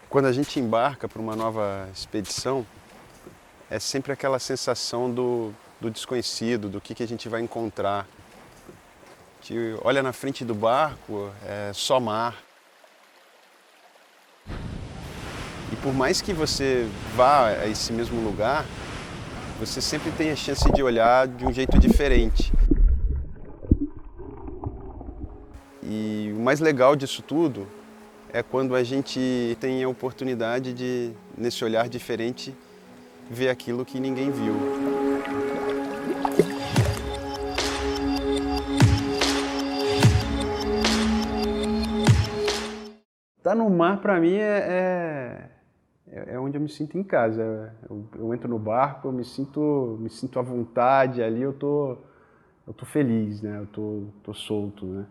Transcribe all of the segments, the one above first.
Quando a gente embarca para uma nova expedição, é sempre aquela sensação do desconhecido, do que a gente vai encontrar. Que olha na frente do barco, é só mar. E por mais que você vá a esse mesmo lugar, você sempre tem a chance de olhar de um jeito diferente. E o mais legal disso tudo é quando a gente tem a oportunidade de, nesse olhar diferente, ver aquilo que ninguém viu. Tá no mar, para mim, é onde eu me sinto em casa. Eu entro no barco, eu me sinto à vontade, ali eu tô feliz, né? Tô solto, né?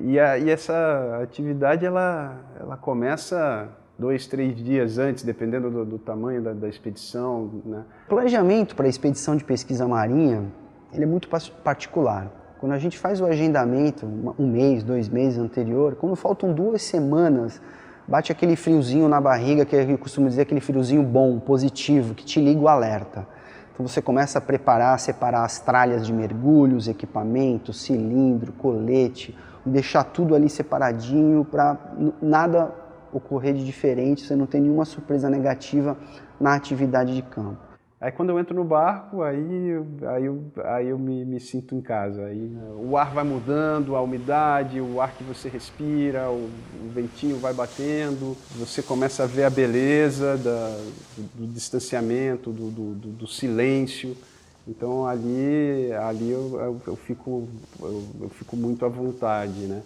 E essa atividade, ela começa 2, 3 dias antes, dependendo do tamanho da expedição, né? O planejamento para a expedição de pesquisa marinha, ele é muito particular. Quando a gente faz o agendamento, 1 mês, 2 meses anterior, quando faltam 2 semanas, bate aquele friozinho na barriga, que eu costumo dizer aquele friozinho bom, positivo, que te liga o alerta. Então você começa a preparar, separar as tralhas de mergulho, os equipamentos, cilindro, colete, e deixar tudo ali separadinho para nada ocorrer de diferente, você não tem nenhuma surpresa negativa na atividade de campo. Aí quando eu entro no barco, aí eu me sinto em casa. Aí o ar vai mudando, a umidade, o ar que você respira, o ventinho vai batendo, você começa a ver a beleza do distanciamento, do silêncio. Então ali eu fico muito à vontade, né?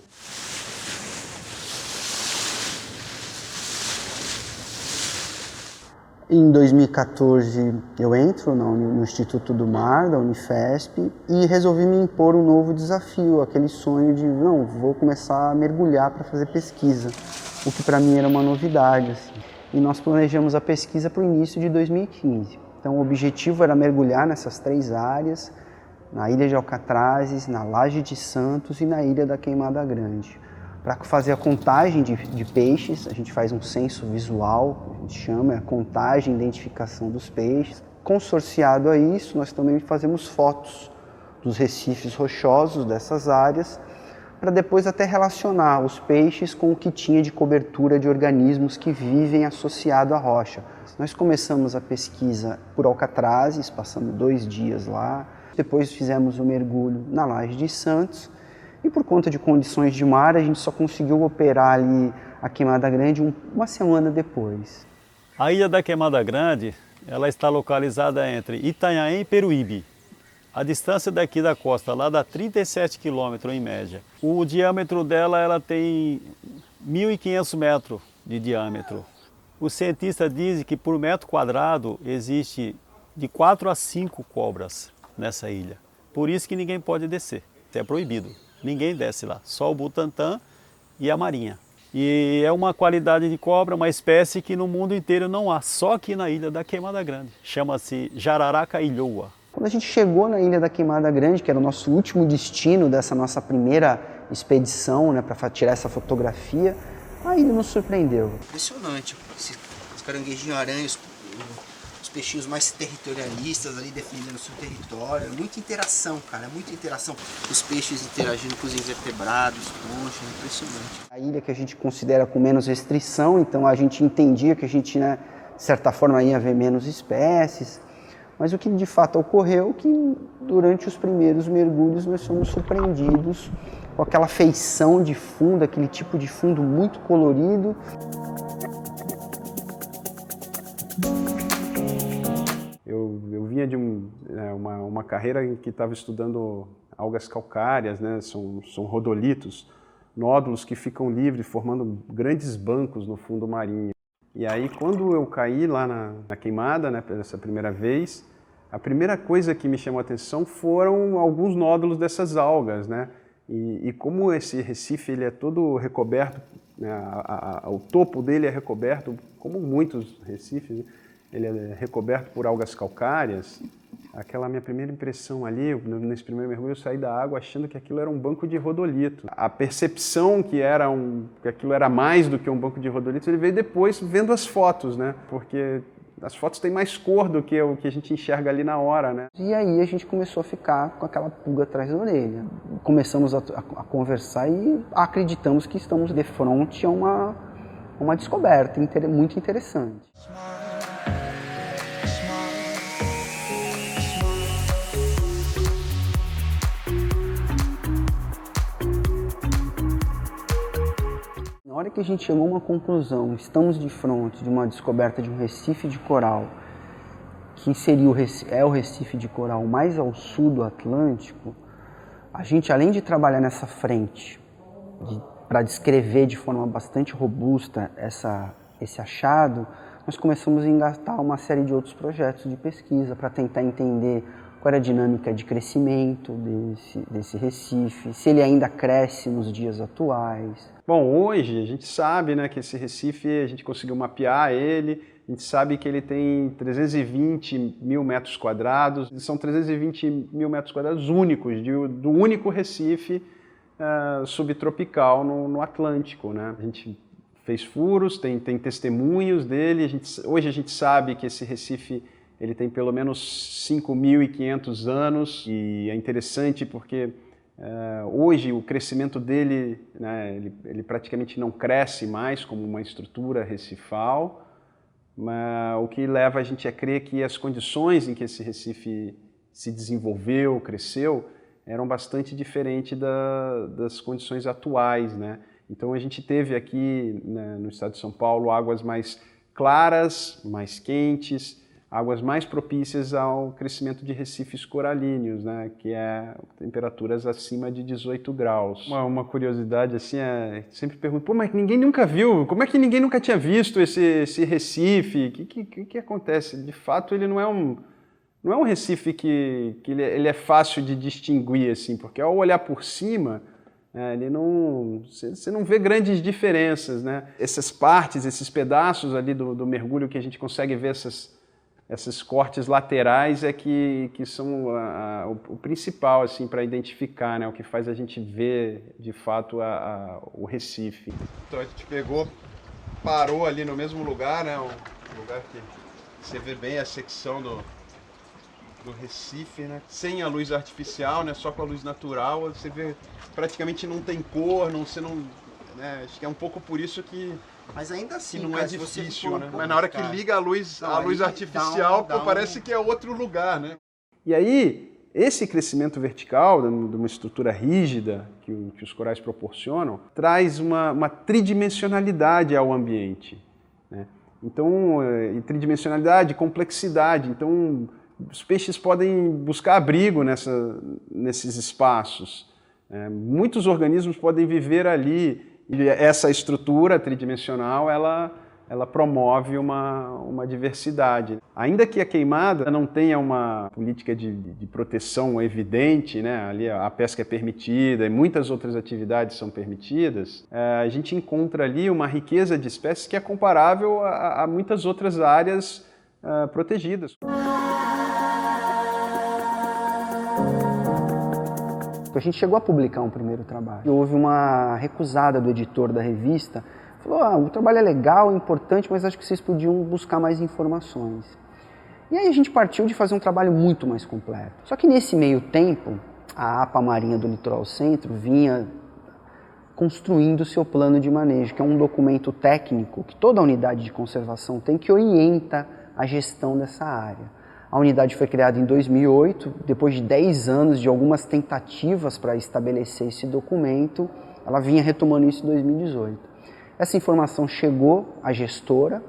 Em 2014 eu entro no Instituto do Mar, da Unifesp, e resolvi me impor um novo desafio, aquele sonho de, não, vou começar a mergulhar para fazer pesquisa, o que para mim era uma novidade, assim. E nós planejamos a pesquisa para o início de 2015. Então o objetivo era mergulhar nessas 3 áreas, na Ilha de Alcatrazes, na Laje de Santos e na Ilha da Queimada Grande. Para fazer a contagem de peixes, a gente faz um censo visual, a gente chama, é a contagem e identificação dos peixes. Consorciado a isso, nós também fazemos fotos dos recifes rochosos dessas áreas, para depois até relacionar os peixes com o que tinha de cobertura de organismos que vivem associado à rocha. Nós começamos a pesquisa por Alcatrazes, passando 2 dias lá. Depois fizemos o mergulho na Laje de Santos. E por conta de condições de mar, a gente só conseguiu operar ali a Queimada Grande uma semana depois. A Ilha da Queimada Grande, ela está localizada entre Itanhaém e Peruíbe. A distância daqui da costa lá dá 37 quilômetros em média. O diâmetro dela, ela tem 1.500 metros de diâmetro. Os cientistas dizem que por metro quadrado existe de 4 a 5 cobras nessa ilha. Por isso que ninguém pode descer, é proibido. Ninguém desce lá, só o Butantan e a Marinha. E é uma qualidade de cobra, uma espécie que no mundo inteiro não há, só aqui na Ilha da Queimada Grande. Chama-se Jararaca ilhoa. Quando a gente chegou na Ilha da Queimada Grande, que era o nosso último destino dessa nossa primeira expedição, né, para tirar essa fotografia, a ilha nos surpreendeu. Impressionante, os caranguejinhos aranhas, os peixinhos mais territorialistas ali defendendo o seu território, muita interação, cara, muita interação. Os peixes interagindo com os invertebrados, poxa, impressionante. A ilha que a gente considera com menos restrição, então a gente entendia que a gente, né, de certa forma, ia ver menos espécies, mas o que de fato ocorreu é que durante os primeiros mergulhos nós fomos surpreendidos com aquela feição de fundo, aquele tipo de fundo muito colorido. Eu vinha de uma carreira em que estava estudando algas calcárias, né? São rodolitos, nódulos que ficam livres, formando grandes bancos no fundo marinho. E aí, quando eu caí lá na queimada, né, pela primeira vez, a primeira coisa que me chamou a atenção foram alguns nódulos dessas algas, né? E como esse recife ele é todo recoberto, né, o topo dele é recoberto, como muitos recifes, né? Ele é recoberto por algas calcárias. Aquela minha primeira impressão ali, nesse primeiro mergulho, eu saí da água achando que aquilo era um banco de rodolito. A percepção que aquilo era mais do que um banco de rodolito, ele veio depois vendo as fotos, né? Porque as fotos têm mais cor do que o que a gente enxerga ali na hora, né? E aí a gente começou a ficar com aquela pulga atrás da orelha. Começamos a conversar e acreditamos que estamos de frente a uma descoberta muito interessante. Na hora que a gente chegou a uma conclusão, estamos de frente de uma descoberta de um recife de coral, que seria o recife de coral mais ao sul do Atlântico, a gente, além de trabalhar nessa frente, para descrever de forma bastante robusta esse achado, nós começamos a engatar uma série de outros projetos de pesquisa para tentar entender qual era a dinâmica de crescimento desse recife, se ele ainda cresce nos dias atuais. Bom, hoje a gente sabe, né, que esse recife, a gente conseguiu mapear ele, a gente sabe que ele tem 320 mil metros quadrados, são 320 mil metros quadrados únicos, do único recife subtropical no Atlântico, né? A gente fez furos, tem testemunhos dele, hoje a gente sabe que esse recife ele tem pelo menos 5.500 anos e é interessante porque hoje o crescimento dele, né, ele praticamente não cresce mais como uma estrutura recifal, mas o que leva a gente a crer que as condições em que esse recife se desenvolveu, cresceu, eram bastante diferentes das condições atuais, né? Então a gente teve aqui, né, no estado de São Paulo águas mais claras, mais quentes, águas mais propícias ao crescimento de recifes coralíneos, né, que é temperaturas acima de 18 graus. Uma curiosidade assim, sempre pergunto, pô, mas ninguém nunca viu, como é que ninguém nunca tinha visto esse recife? O que acontece? De fato, ele não é um recife que ele é fácil de distinguir, assim, porque ao olhar por cima, você não vê grandes diferenças, né? Essas partes, esses pedaços ali do mergulho que a gente consegue ver esses cortes laterais que são o principal assim, para identificar, né, o que faz a gente ver de fato o Recife. Então a gente parou ali no mesmo lugar, né, um lugar que você vê bem a secção do Recife, né, sem a luz artificial, né, só com a luz natural, você vê praticamente não tem cor, né, acho que é um pouco por isso que mas ainda assim, não cara, é difícil, né? Pouco, mas na hora que liga a luz artificial, parece que é outro lugar, né? E aí, esse crescimento vertical, de uma estrutura rígida que os corais proporcionam, traz uma tridimensionalidade ao ambiente, né? Então, tridimensionalidade, complexidade. Então, os peixes podem buscar abrigo nesses espaços. Muitos organismos podem viver ali. E essa estrutura tridimensional, ela promove uma diversidade. Ainda que a queimada não tenha uma política de proteção evidente, né? Ali a pesca é permitida e muitas outras atividades são permitidas, a gente encontra ali uma riqueza de espécies que é comparável a muitas outras áreas protegidas. A gente chegou a publicar um primeiro trabalho. Houve uma recusada do editor da revista. Falou, o trabalho é legal, é importante, mas acho que vocês podiam buscar mais informações. E aí a gente partiu de fazer um trabalho muito mais completo. Só que nesse meio tempo, a APA Marinha do Litoral Centro vinha construindo o seu plano de manejo, que é um documento técnico que toda unidade de conservação tem, que orienta a gestão dessa área. A unidade foi criada em 2008, depois de 10 anos de algumas tentativas para estabelecer esse documento, ela vinha retomando isso em 2018. Essa informação chegou à gestora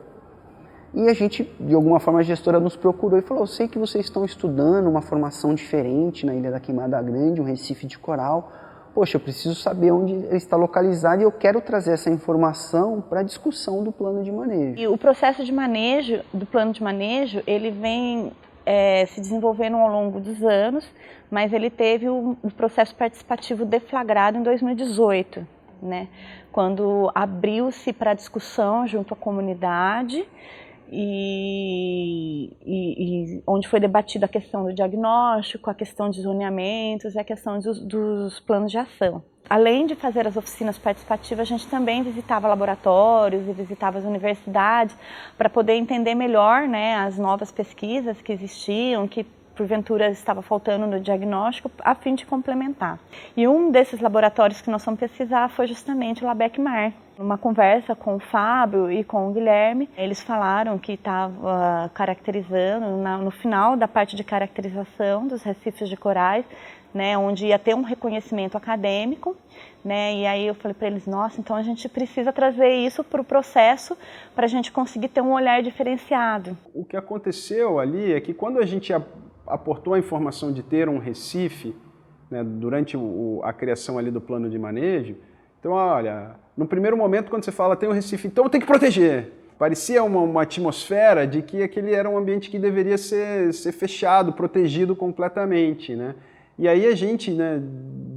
e a gente, de alguma forma, a gestora nos procurou e falou, eu sei que vocês estão estudando uma formação diferente na Ilha da Queimada Grande, um recife de coral. Poxa, eu preciso saber onde ele está localizado e eu quero trazer essa informação para a discussão do plano de manejo. E o processo de manejo, do plano de manejo, ele vem se desenvolvendo ao longo dos anos, mas ele teve um processo participativo deflagrado em 2018, né? Quando abriu-se para discussão junto à comunidade e onde foi debatida a questão do diagnóstico, a questão de zoneamentos e a questão dos planos de ação. Além de fazer as oficinas participativas, a gente também visitava laboratórios e visitava as universidades para poder entender melhor, né, as novas pesquisas que existiam, que porventura estava faltando no diagnóstico, a fim de complementar. E um desses laboratórios que nós fomos pesquisar foi justamente o LABEC-MAR. Numa conversa com o Fábio e com o Guilherme, eles falaram que estava caracterizando, no final da parte de caracterização dos recifes de corais, né, onde ia ter um reconhecimento acadêmico, né, e aí eu falei para eles, nossa, então a gente precisa trazer isso para o processo para a gente conseguir ter um olhar diferenciado. O que aconteceu ali é que quando a gente aportou a informação de ter um recife, né, durante a criação ali do plano de manejo, então olha, no primeiro momento quando você fala tem um recife, então tem que proteger. Parecia uma atmosfera de que aquele era um ambiente que deveria ser fechado, protegido completamente, né? E aí a gente, né,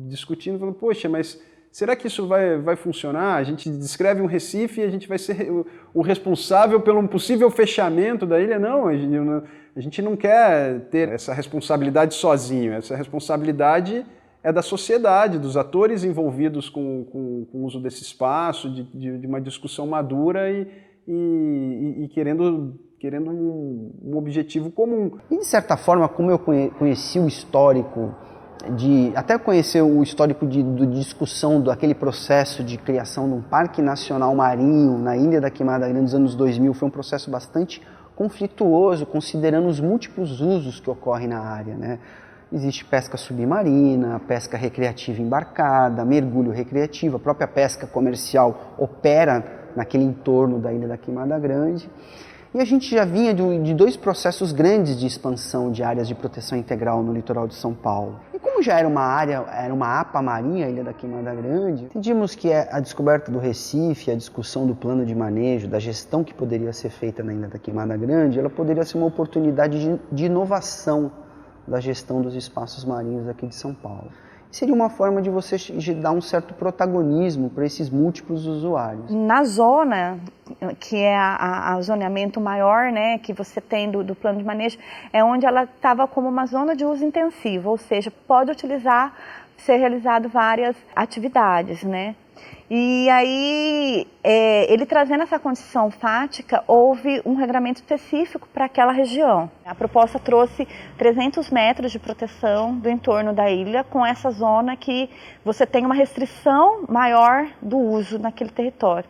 discutindo, falando, poxa, mas será que isso vai funcionar? A gente descreve um recife e a gente vai ser o responsável pelo um possível fechamento da ilha? Não, a gente não quer ter essa responsabilidade sozinho. Essa responsabilidade é da sociedade, dos atores envolvidos com o uso desse espaço, de uma discussão madura e querendo um objetivo comum. E de certa forma, como eu conheci o histórico, até conhecer o histórico de discussão daquele processo de criação de um parque nacional marinho na Ilha da Queimada Grande nos anos 2000, foi um processo bastante conflituoso, considerando os múltiplos usos que ocorrem na área, né? Existe pesca submarina, pesca recreativa embarcada, mergulho recreativo, a própria pesca comercial opera naquele entorno da Ilha da Queimada Grande. E a gente já vinha de dois processos grandes de expansão de áreas de proteção integral no litoral de São Paulo. E como já era uma APA marinha, a Ilha da Queimada Grande, entendíamos que a descoberta do Recife, a discussão do plano de manejo, da gestão que poderia ser feita na Ilha da Queimada Grande, ela poderia ser uma oportunidade de inovação da gestão dos espaços marinhos aqui de São Paulo. Seria uma forma de você dar um certo protagonismo para esses múltiplos usuários. Na zona, que é a zoneamento maior, né, que você tem do plano de manejo, é onde ela estava como uma zona de uso intensivo, ou seja, pode ser realizado várias atividades, né? E aí, ele trazendo essa condição fática, houve um regramento específico para aquela região. A proposta trouxe 300 metros de proteção do entorno da ilha, com essa zona que você tem uma restrição maior do uso naquele território.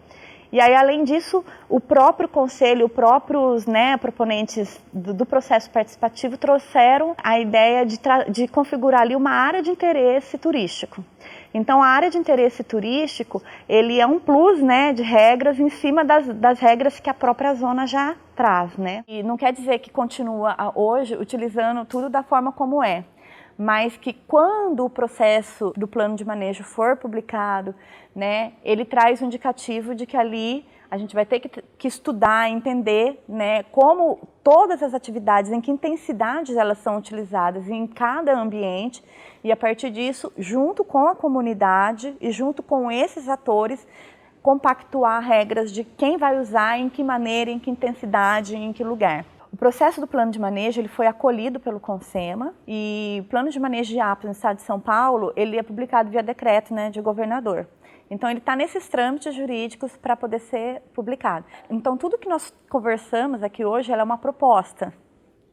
E aí, além disso, o próprio conselho, os próprios, né, proponentes do processo participativo trouxeram a ideia de configurar ali uma área de interesse turístico. Então, a área de interesse turístico, ele é um plus, né, de regras em cima das regras que a própria zona já traz, né? E não quer dizer que continua hoje utilizando tudo da forma como é, mas que quando o processo do plano de manejo for publicado, né, ele traz um indicativo de que ali a gente vai ter que estudar, entender, né, como todas as atividades, em que intensidades elas são utilizadas em cada ambiente, e a partir disso, junto com a comunidade e junto com esses atores, compactuar regras de quem vai usar, em que maneira, em que intensidade, em que lugar. O processo do plano de manejo ele foi acolhido pelo CONSEMA e o plano de manejo de APAs no estado de São Paulo ele é publicado via decreto, né, de governador. Então ele está nesses trâmites jurídicos para poder ser publicado. Então tudo que nós conversamos aqui hoje ela é uma proposta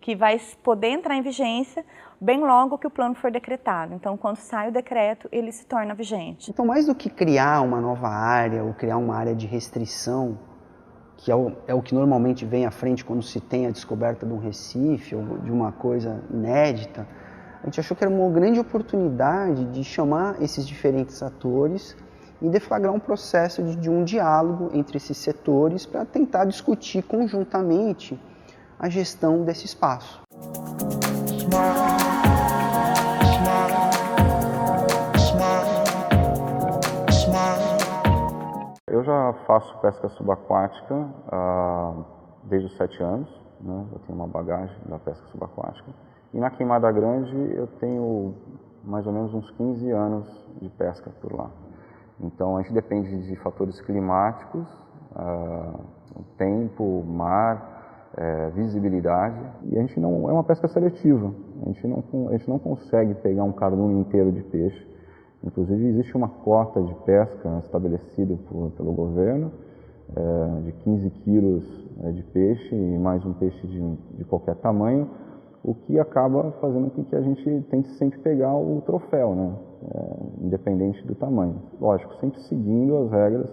que vai poder entrar em vigência bem logo que o plano for decretado. Então quando sai o decreto ele se torna vigente. Então mais do que criar uma nova área ou criar uma área de restrição, que é o que normalmente vem à frente quando se tem a descoberta de um recife ou de uma coisa inédita, a gente achou que era uma grande oportunidade de chamar esses diferentes atores e deflagrar um processo de um diálogo entre esses setores para tentar discutir conjuntamente a gestão desse espaço. Eu já faço pesca subaquática desde os 7 anos, né? Eu tenho uma bagagem da pesca subaquática. E na Queimada Grande eu tenho mais ou menos uns 15 anos de pesca por lá. Então a gente depende de fatores climáticos, o tempo, o mar, visibilidade, e a gente não é uma pesca seletiva. A gente não consegue pegar um cardume inteiro de peixe. Inclusive existe uma cota de pesca estabelecida pelo governo de 15 quilos de peixe e mais um peixe de qualquer tamanho, o que acaba fazendo com que a gente tente sempre pegar o troféu, né? Independente do tamanho. Lógico, sempre seguindo as regras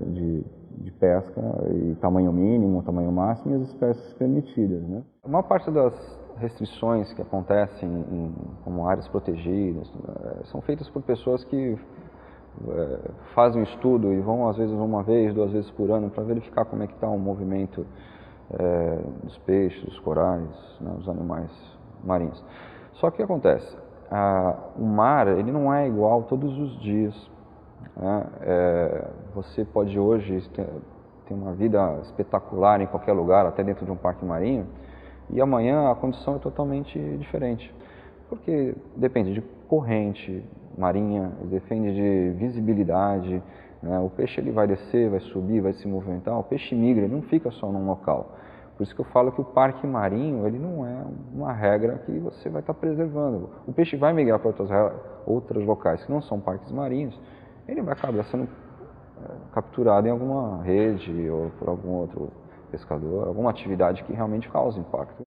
de pesca e tamanho mínimo, tamanho máximo e as espécies permitidas, né? A maior parte das restrições que acontecem como áreas protegidas são feitas por pessoas que fazem um estudo e vão às vezes uma vez, 2 vezes por ano para verificar como é que está o movimento dos peixes, dos corais, né, dos animais marinhos. Só que o que acontece? O mar ele não é igual todos os dias, né? Você pode hoje ter uma vida espetacular em qualquer lugar, até dentro de um parque marinho, e amanhã a condição é totalmente diferente, porque depende de corrente marinha, depende de visibilidade, né? O peixe ele vai descer, vai subir, vai se movimentar, o peixe migra, ele não fica só num local. Por isso que eu falo que o parque marinho ele não é uma regra que você vai estar preservando. O peixe vai migrar para outros locais que não são parques marinhos, ele vai acabar sendo capturado em alguma rede ou por algum outro pescador, alguma atividade que realmente cause impacto.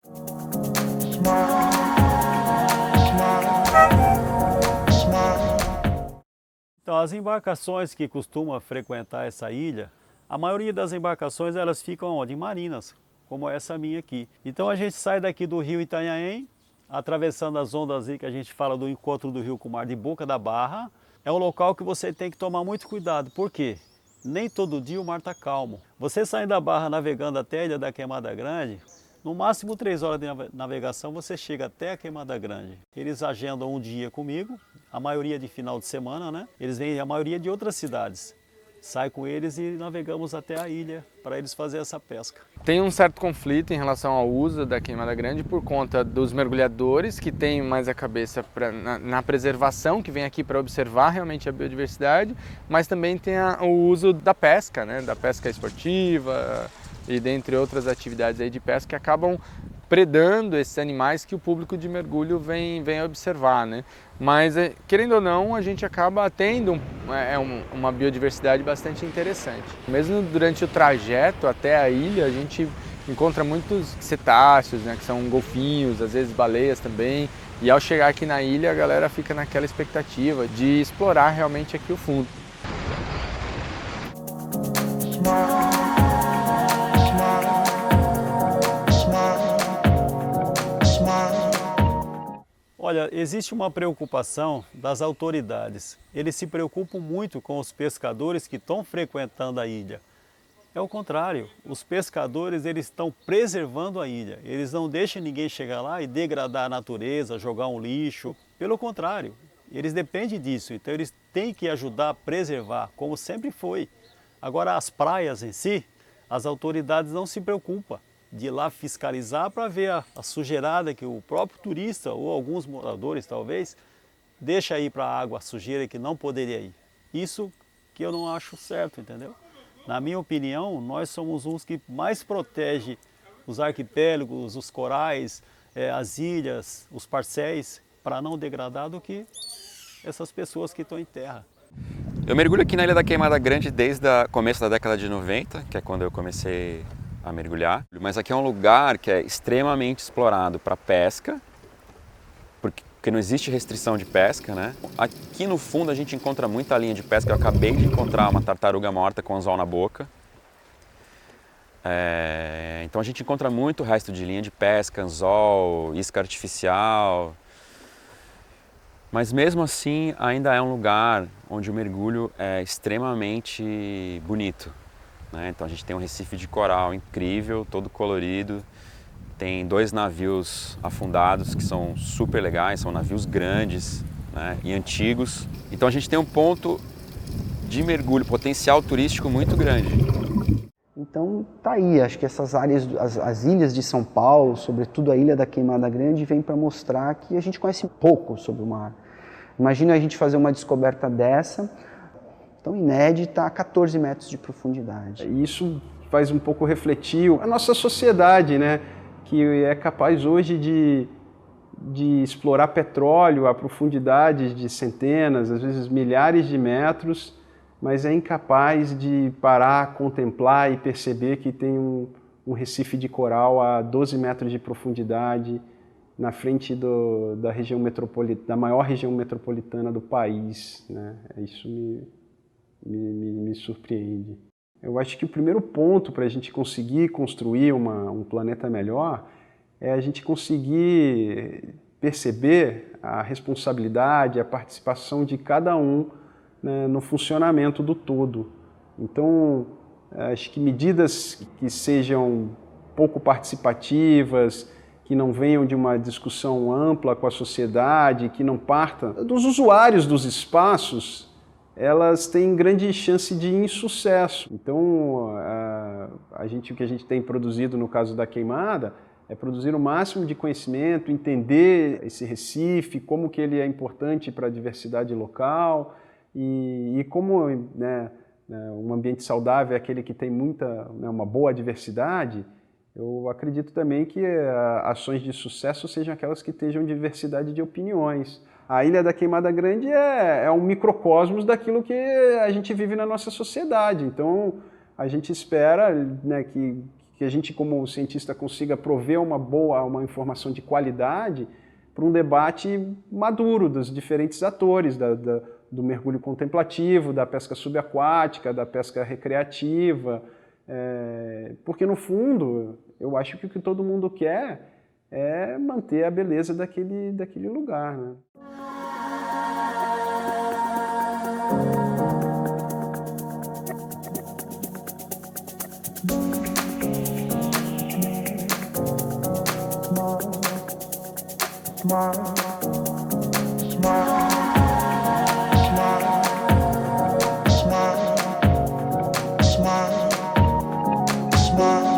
Então, as embarcações que costumam frequentar essa ilha, a maioria das embarcações elas ficam onde? Em marinas, como essa minha aqui. Então a gente sai daqui do rio Itanhaém, atravessando as ondas aí que a gente fala do encontro do rio com o mar de Boca da Barra. É um local que você tem que tomar muito cuidado. Por quê? Nem todo dia o mar está calmo. Você saindo da Barra navegando até a Ilha da Queimada Grande, no máximo 3 horas de navegação você chega até a Queimada Grande. Eles agendam um dia comigo, a maioria de final de semana, né? Eles vêm a maioria de outras cidades. Sai com eles e navegamos até a ilha para eles fazerem essa pesca. Tem um certo conflito em relação ao uso da Queimada Grande por conta dos mergulhadores que têm mais a cabeça na preservação, que vem aqui para observar realmente a biodiversidade, mas também tem o uso da pesca, né? Da pesca esportiva e dentre outras atividades aí de pesca que acabam predando esses animais que o público de mergulho vem observar, né? Mas, querendo ou não, a gente acaba tendo uma biodiversidade bastante interessante. Mesmo durante o trajeto até a ilha, a gente encontra muitos cetáceos, né, que são golfinhos, às vezes baleias também. E ao chegar aqui na ilha, a galera fica naquela expectativa de explorar realmente aqui o fundo. Olha, existe uma preocupação das autoridades. Eles se preocupam muito com os pescadores que estão frequentando a ilha. É o contrário, os pescadores eles estão preservando a ilha. Eles não deixam ninguém chegar lá e degradar a natureza, jogar um lixo. Pelo contrário, eles dependem disso. Então eles têm que ajudar a preservar, como sempre foi. Agora as praias em si, as autoridades não se preocupam de ir lá fiscalizar para ver a sujeirada que o próprio turista ou alguns moradores talvez deixa ir para a água, a sujeira que não poderia ir. Isso que eu não acho certo, entendeu? Na minha opinião, nós somos uns que mais protege os arquipélagos, os corais, as ilhas, os parcéis, para não degradar do que essas pessoas que estão em terra. Eu mergulho aqui na Ilha da Queimada Grande desde o começo da década de 90, que é quando eu comecei a mergulhar, mas aqui é um lugar que é extremamente explorado para pesca, porque não existe restrição de pesca, né? Aqui no fundo a gente encontra muita linha de pesca. Eu acabei de encontrar uma tartaruga morta com anzol na boca. Então a gente encontra muito resto de linha de pesca, anzol, isca artificial. Mas mesmo assim ainda é um lugar onde o mergulho é extremamente bonito. Então a gente tem um recife de coral incrível, todo colorido. Tem 2 navios afundados que são super legais, são navios grandes, né, e antigos. Então a gente tem um ponto de mergulho, potencial turístico muito grande. Então tá aí, acho que essas áreas, as ilhas de São Paulo, sobretudo a Ilha da Queimada Grande, vem para mostrar que a gente conhece pouco sobre o mar. Imagina a gente fazer uma descoberta dessa, tão inédita, a 14 metros de profundidade. Isso faz um pouco refletir a nossa sociedade, né? Que é capaz hoje de explorar petróleo a profundidades de centenas, às vezes milhares de metros, mas é incapaz de parar, contemplar e perceber que tem um recife de coral a 12 metros de profundidade na frente da maior região metropolitana do país, né? Isso me surpreende. Eu acho que o primeiro ponto para a gente conseguir construir um planeta melhor é a gente conseguir perceber a responsabilidade, a participação de cada um, né, no funcionamento do todo. Então, acho que medidas que sejam pouco participativas, que não venham de uma discussão ampla com a sociedade, que não partam dos usuários dos espaços, elas têm grande chance de insucesso. Então, o que a gente tem produzido no caso da queimada é produzir o máximo de conhecimento, entender esse recife, como que ele é importante para a diversidade local e como, né, um ambiente saudável é aquele que tem uma boa diversidade. Eu acredito também que ações de sucesso sejam aquelas que estejam diversidade de opiniões. A Ilha da Queimada Grande é um microcosmos daquilo que a gente vive na nossa sociedade. Então, a gente espera, né, que a gente, como cientista, consiga prover uma informação de qualidade para um debate maduro dos diferentes atores, do mergulho contemplativo, da pesca subaquática, da pesca recreativa, porque, no fundo, eu acho que o que todo mundo quer é manter a beleza daquele lugar, né? Smile.